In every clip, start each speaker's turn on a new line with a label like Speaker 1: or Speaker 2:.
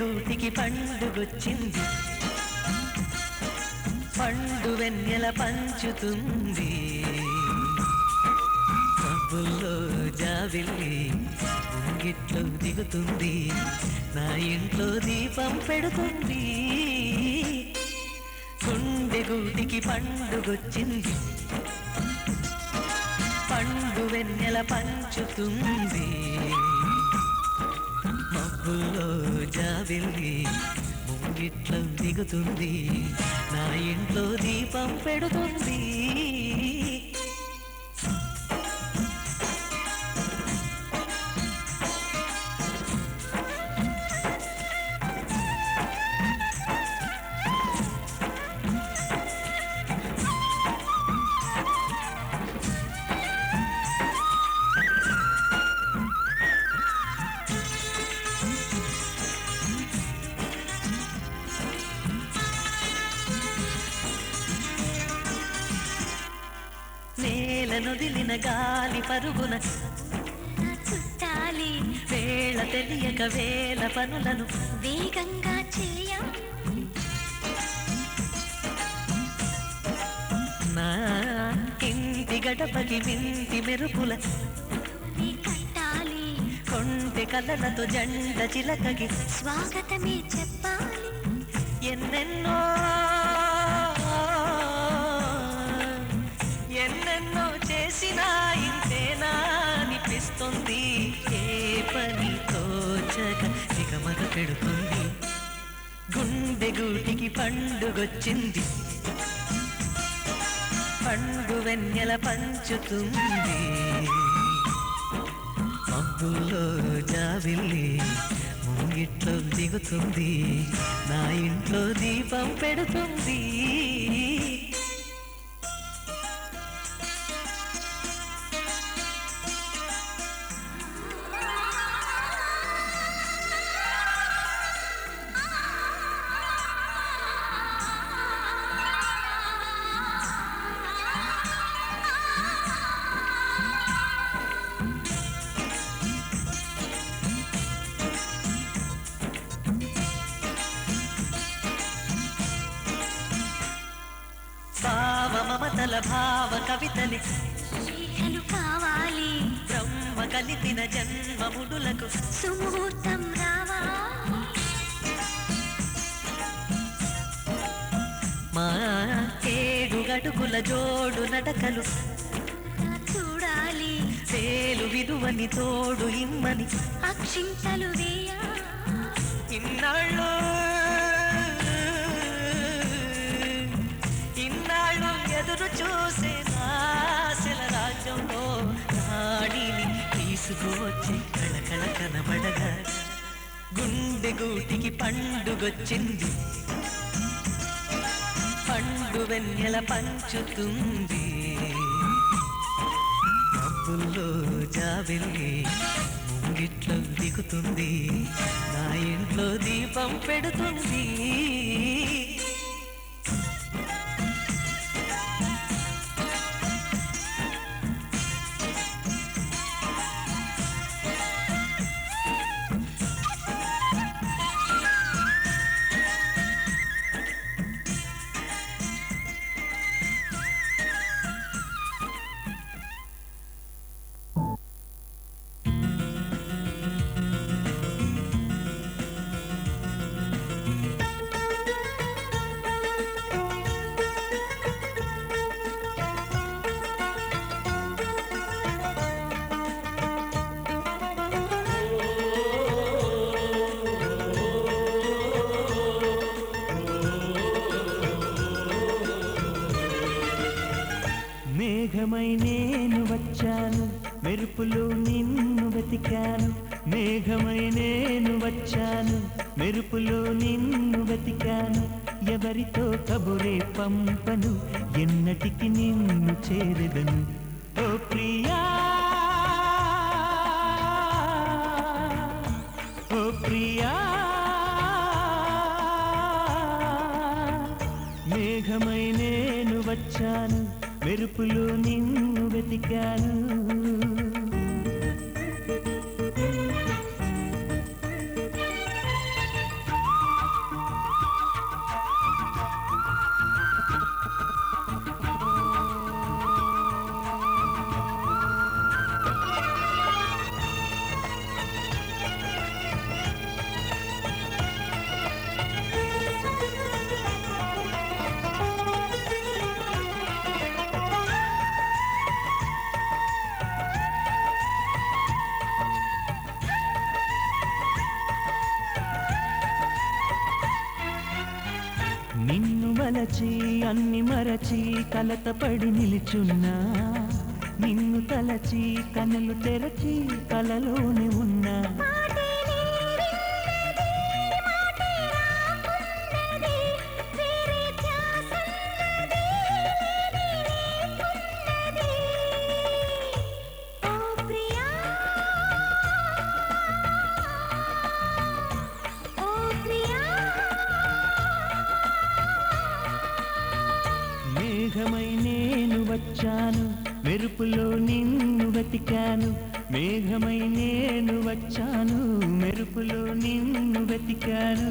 Speaker 1: గూటికి పండుగొచ్చింది, పండు వెన్నెల పంచుతుంది. మబ్బుల్లో జాబిల్లి ముంగిట్లో దిగుతుంది, నా ఇంట్లో దీపం పెడుతుంది. గుండె గూటికి పండుగొచ్చింది, పండు వెన్నెల పంచుతుంది. మబ్బుల్లో జాబిల్లి ముంగిట్లో దిగుతుంది, నా ఇంట్లో దీపం పెడుతుంది. నేలనొదిలిన గాలి పరుగున
Speaker 2: చుట్టాలి,
Speaker 1: వేళ తెలియక వేల పనులను
Speaker 2: వేగంగా చేయ.
Speaker 1: నా ఇంటి గడపకి వింటి మెరుపుల
Speaker 2: కట్టాలి,
Speaker 1: కొంటె కలలతో జంట చిలకకి
Speaker 2: స్వాగతమే చెప్పాలి.
Speaker 1: ఎన్నెన్నో ఎన్నెన్నో చేసినా ఇంతేనా అనిపిస్తుంది. ఏ పని తోచక నిగమగ పెడుతుంది. గుండె గూటికి పండుగొచ్చింది, పండు వెన్నెల పంచుతుంది. మబ్బుల్లో జాబిల్లి ముంగిట్లో దిగుతుంది, నా ఇంట్లో దీపం పెడుతుంది. భావ మమతల భావ కవితలి
Speaker 2: రేఖలు కావాలి,
Speaker 1: బ్రహ్మ కలిపిన జన్మముడులకు
Speaker 2: సుముహూర్తం రావా.
Speaker 1: మా ఏడు గడుగుల జోడు నడకలు
Speaker 2: చూడాలి,
Speaker 1: వేలు విలువని తోడు ఇమ్మని
Speaker 2: అక్షింతలు వేయ.
Speaker 1: ఇన్నాళ్ళు ఎదురు చూసే నాశల రాజ్యంలో నాడిని తీసుకువచ్చి కళకళ కనబడగా. గుండె గూటికి పండుగొచ్చింది, పండు వెన్నెల పంచుతుంది. మబ్బుల్లో జాబిల్లి ముంగిట్లో దిగుతుంది, నా ఇంట్లో దీపం పెడుతుంది.
Speaker 3: మేఘమై నేను వచ్చాను, మెరుపులో నిన్ను వెతికాను. మేఘమై నేను వచ్చాను, మెరుపులో నిన్ను వెతికాను. ఎవరితో కబురే పంపను, ఎన్నటికి నిన్ను చేరెదను. ఓ ప్రియా, ఓ ప్రియా. మేఘమై నేను వచ్చాను, మెరుపులో నిన్ను వెతికాను. తలచి అన్ని మరచి కలతపడి నిలుచున్నా నిన్ను తలచి కనులు తెరచి కలలోనే ఉన్నా
Speaker 2: మాటే నీవిన్నది, మాటే రాకున్నది, వేరే ధ్యాసన్నది, లేనిలేకున్నది. ఓ ప్రియా, ఓ ప్రియా.
Speaker 3: మేఘమై నేను వచ్చాను మెరుపులో నిన్ను వెతికాను మేఘమై నేను వచ్చాను మెరుపులో నిన్ను వెతికాను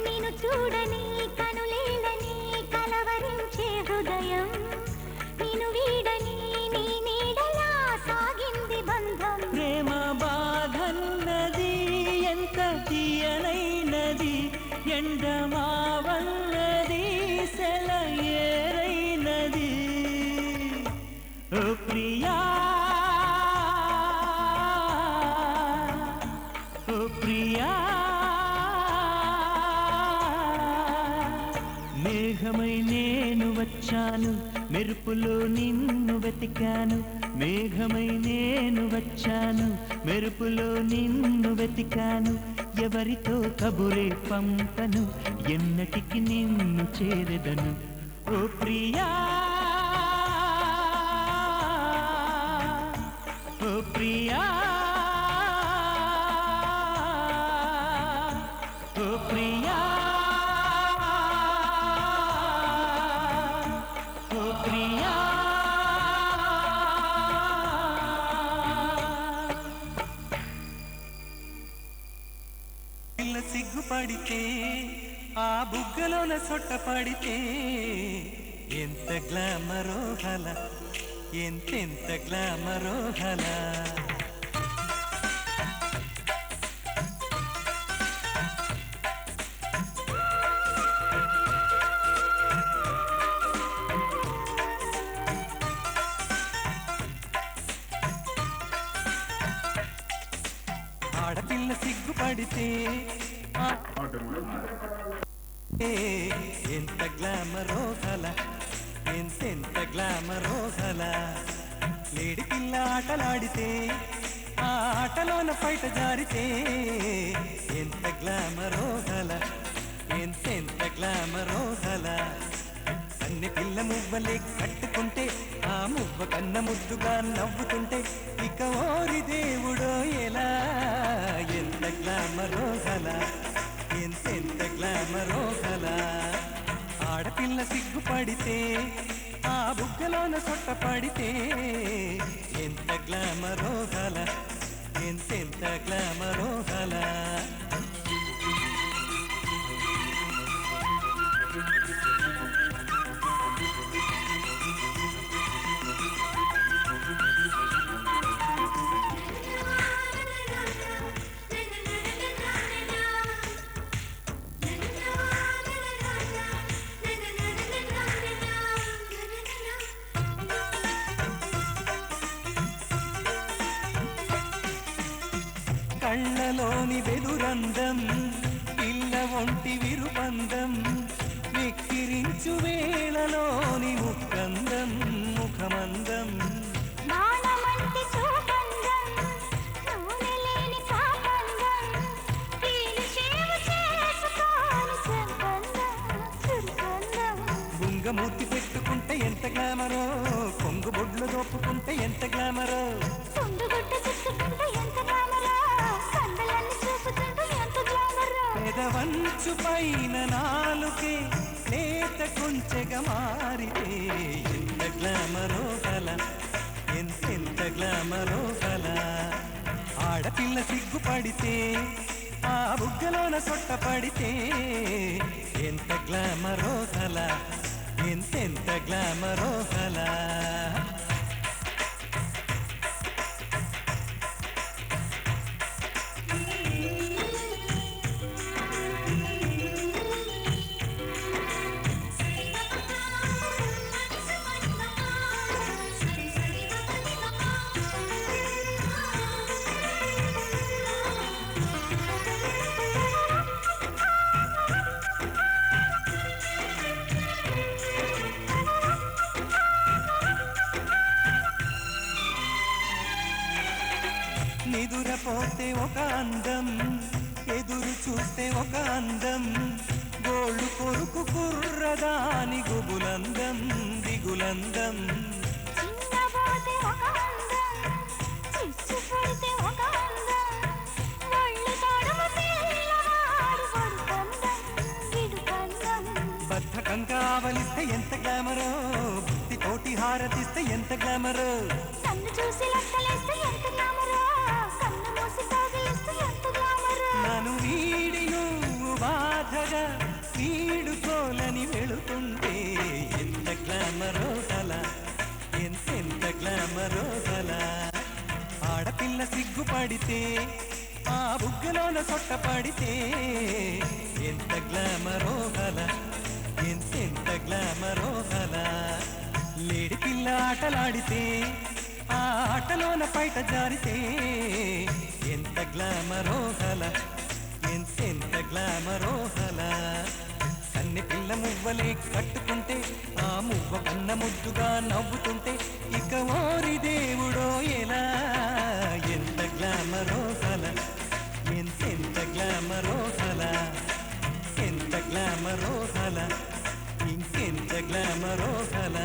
Speaker 2: నిన్ను చూడని కనులేలని కలవరించే హృదయం, నిన్ను వీడని నీ నీడలా సాగింది బంధం.
Speaker 3: ప్రేమ బాధన్నది ఎంత తీయనైనది ఎండమావన్నది సెలయేరైనది ఓ ప్రియా ఓ ప్రియా మేఘమై నేను వచ్చాను మెరుపులో నిన్ను వెతికాను మేఘమై నేను వచ్చాను మెరుపులో నిన్ను వెతికాను ఎవరితో కబురే పంపను ఎన్నటికి నిన్ను చేరెదను ఓ ప్రియా ఓ ప్రియా ఓ ప్రియా ఓ ప్రియా
Speaker 1: పిల్ల సిగ్గుపడితే ఆ బుగ్గలోన సొట్ట పడితే ఎంత గ్లామరో హల ఎంతెంత గ్లామరో హల ఆడపిల్ల సిగ్గుపడితే ఎంత గ్లామరో హల ఎంతెంత గ్లామరో హల లేడి పిల్ల ఆటలాడితే ఆ ఆటలోన పైట జారితే ఎంత గ్లామరో హల ఎంతెంత గ్లామరో హల అన్ని పిల్ల మువ్వలే కట్టుకుంటే ఆ మువ్వ కన్న ముద్దుగా నవ్వుతుంటే ఇక ఓరి దేవుడో ఎలా ఎంత గ్లామరో హల ఎంతెంత గ్లామరో హల ఆడపిల్ల సిగ్గుపడితే ఆ బుగ్గలోన సొట్ట పడితే ఎంత గ్లామరో హల ఎంతెంత గ్లామరో హల కళ్ళలోని వెదురందం పిల్ల ఒంటి విరుబందం వెక్కిరించు వేళలోని ముఖందం ముఖమందం
Speaker 2: మానమంటి సుగంధం, నూనె లేని కాకందం, పీలిషేవు చేసుకోని సంబంధం, సుగంధం.
Speaker 1: బుంగమూర్తి పెట్టుకుంటే ఎంత గ్లామరో కొంగు బొడ్లు దోపుకుంటే ఎంత గ్లామరో
Speaker 2: పొందుగుడ్డ చుట్టుకుంటే ఎంత గ్లామరో, కండలన్నీ చూపుతుంటే ఎంత గ్లామరో.
Speaker 1: పెదవంచు పైన నాలుకే లేత కొంచెగా మారితే ఎంత గ్లామరో హల ఎంతెంత గ్లామరో కల ఆడపిల్ల సిగ్గుపడితే ఆ బుగ్గలోన సొట్ట పడితే ఎంత గ్లామరో కల ఎంతెంత గ్లామరో కల నిదురపోతే ఒక అందం ఎదురు చూస్తే ఒక అందం గోళ్ళు కొరుకు కుర్రదాని గుబులందం దిగులందం
Speaker 2: చిన్నబోతే ఒక అందం చిచ్చు పడితే ఒక అందం ఒళ్ళు తొడుము పిల్లవాడు వడుకందం విడుకందం
Speaker 1: బద్ధకంగా ఆవలిస్తే ఎంత గ్లామరో భక్తి కోటి హారతిస్తే ఎంత గ్లామరో
Speaker 2: కన్ను చూసి లెక్కలేస్తే ఎంత గ్లామరో కన్ను మూసి పోగిలిస్తే ఎంత గ్లామరో
Speaker 1: నన్ను వీడి నువ్వు బాధగా వీడుకోలని వెళుతుంటే ఎంత గ్లామరో కల ఎంతెంత గ్లామరో కల ఆడపిల్ల సిగ్గుపడితే ఆ బుగ్గలోన సొట్ట పడితే ఎంత గ్లామరో కల ఎంతెంత గ్లామరో కల లేడి పిల్ల ఆటలాడితే ఆ ఆటలోన పైట జారితే ఎంత గ్లామరో కల ఎంతెంత గ్లామరో కల కన్నె పిల్ల మువ్వలే కట్టుకుంటే ఆ మువ్వ కన్న ముద్దుగా నవ్వుతుంటే ఇక ఓరి దేవుడో ఎలా ఎంత గ్లామరో కల ఎంతెంత గ్లామరో కల ఎంత గ్లామరో కల ఇంకెంత గ్లామరో కల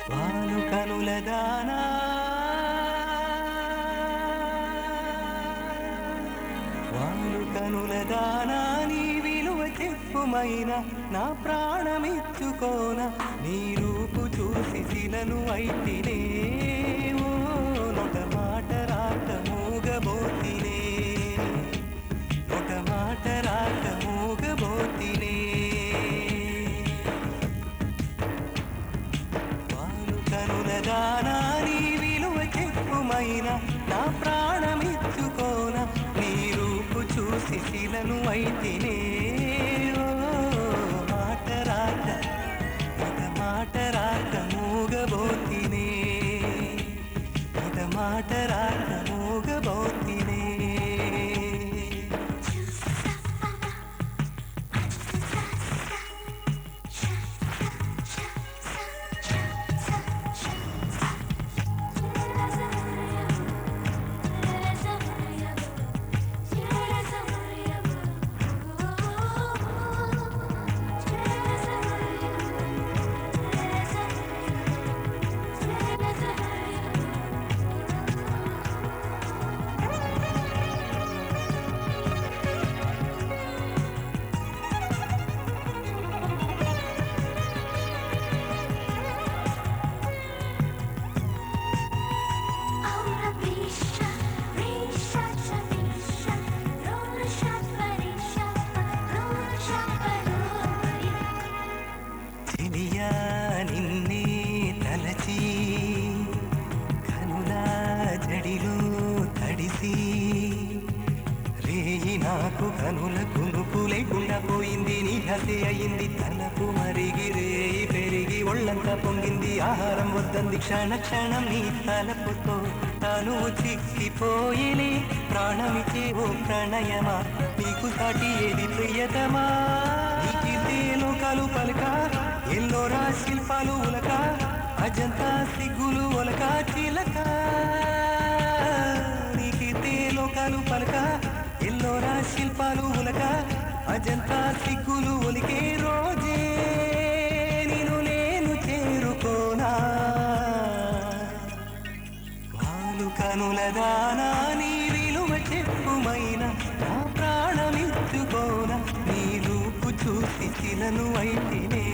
Speaker 1: వాలు కనుల దానా వాలు కనుల దానా నీ విలువ చెప్పుమైన నా ప్రాణమిచ్చుకోన నీ రూపు చూసి శిలను అయితినే ఓ నొట మాట రాక మూగబోతినే నొట మాట రాక మూగబోతినే కనులదానా నీ విలువ చెప్పుమైన నా ప్రాణమిచ్చుకోన నీ రూపు చూసి శిలను అయితినే ఓ మాట రాక ఒక మాట రాక మూగబోతినే ఒక మాట రాక మూగబోతినే నాకు కనుల కునుకు లేకుండా పోయింది నీ హత్య అయింది తలకు మరిగి రేయి పెరిగి ఒళ్ళంతా పొంగింది ఆహారం వద్దంది క్షణ క్షణం నీ తలపుతో తను చిక్కిపోయిలే ప్రాణమిచే ఓ ప్రణయమా నీకు సాటి ఏది ప్రియతమా నీకిదే లోకాలు పలక ఎల్లోరా శిల్పాలు ఉలక అజంతా సిగ్గులు ఒలక చిలక నీకిదే లోకాలు పలక ఎల్లోరా శిల్పాలు ఉలక అజంతా సిగ్గులు ఒలికే రోజే నిన్ను నేను చేరుకోనా వాలు కనుల దానా నీ విలువ చెప్పుమైనా నా ప్రాణమిచ్చుకోనా నీ రూపు చూసి శిలను అయితేనే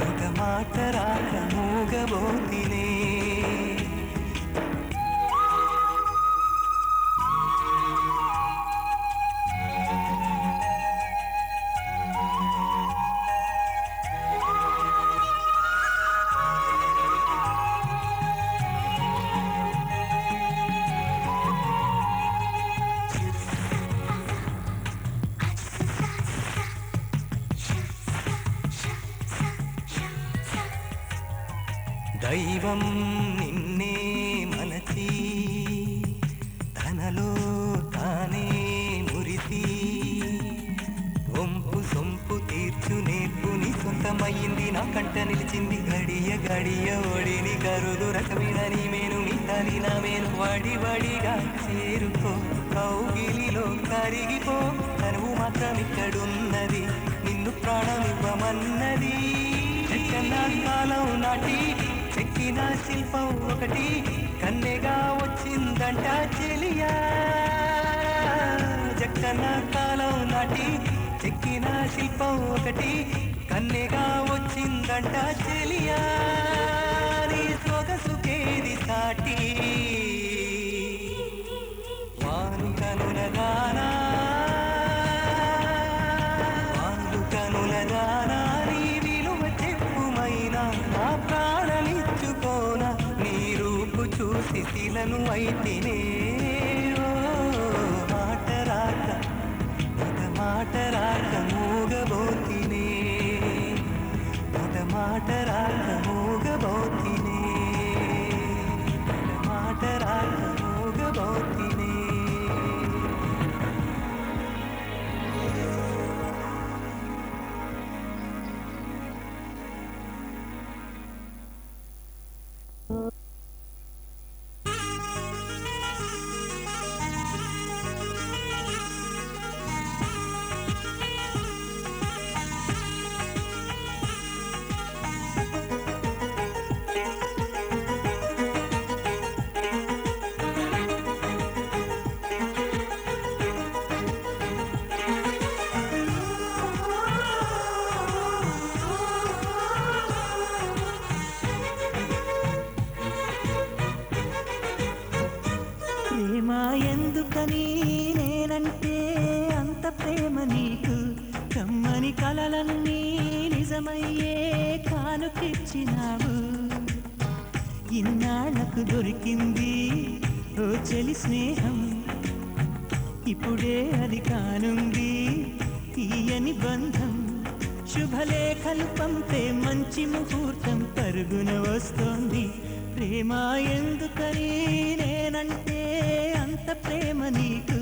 Speaker 1: ఒక మాట రాక మూగబోతినే దైవం నిన్నే మలచి తనలో తానే మురిసి వంపు సొంపు తీర్చు నేర్పుని సొంతమయ్యింది నా కంట నిలిచింది గడియ గడియ ఒడిని కరుదు రకమైన నీ మేను మితాలి నా మేను వడిగా చేరుకో కౌగిలిలో కరిగిపో తనువు మాత్రం ఇక్కడున్నది నిన్ను ప్రాణమివ్వమన్నది కాలం నాటి చెక్కిన శిల్పం ఒకటి కన్నెగా వచ్చిందంట చెలియా జక్కన కాలం నాటి చెక్కిన శిల్పం ఒకటి కన్నెగా వచ్చిందంట చెలియా నీ సొగసుకేది సాటి వాను కనుల దానా నీ విలువ చెప్పుమైనా నా ప్రాణమిచ్చుకోనా నీ రూపు చూసి శిలను అయితేనే మాట రాక మూగబోతినే మాట రాక మూగబోతినే మాట రాక మూగబోతినే
Speaker 3: ఎందుకని నేనంటే అంత ప్రేమ నీకు కమ్మని కలలన్నీ నిజమయ్యే కానుకిచ్చినావు ఇన్నాళ్లకు దొరికింది ఓ చెలి స్నేహం ఇప్పుడే అది కానుంది తీయని బంధం శుభలేఖలు పంపే మంచి ముహూర్తం పరుగున వస్తోంది ప్రేమ ఎందుకని నేనంటే అంత ప్రేమ నీకు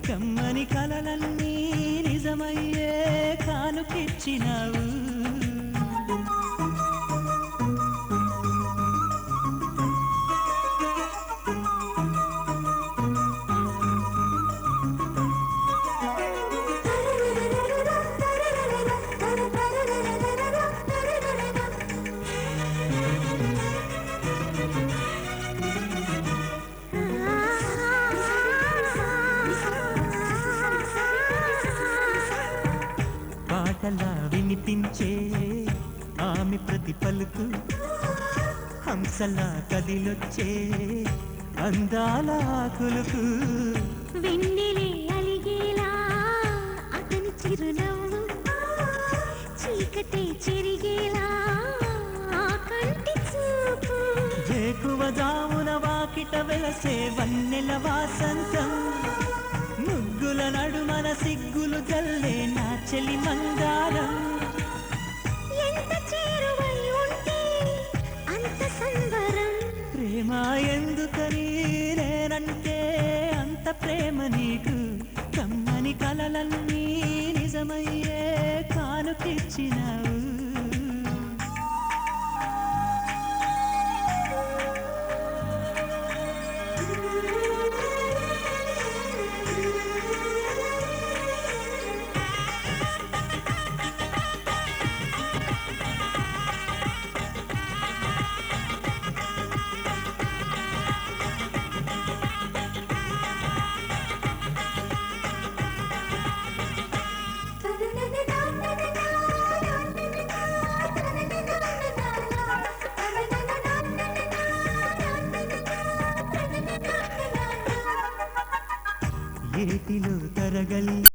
Speaker 3: కమ్మని కలలన్నీ నిజమయ్యే కానుకిచ్చినావు పాటలా వినిపించే ఆమె ప్రతి పలుకు హంసలా కదిలొచ్చే అందాల కులుకు
Speaker 2: వెన్నెలే అలిగేలా అతని చిరునవ్వు చీకటే చెరిగేలా ఆ కంటి చూపు
Speaker 3: వేకువ జామున వాకిట వెలసే వన్నెల వాసంతం ముగ్గుల నడుమన సిగ్గులు జల్లే నా చెలి మందారం
Speaker 2: ఎంత చేరువై ఉంటే అంత సంబరం
Speaker 3: ప్రేమ ఎందుకని నేనంటే అంత ప్రేమ నీకు కమ్మని కలలన్నీ నిజమయ్యే కానుకిచ్చినావు ఏటిలో తరగలి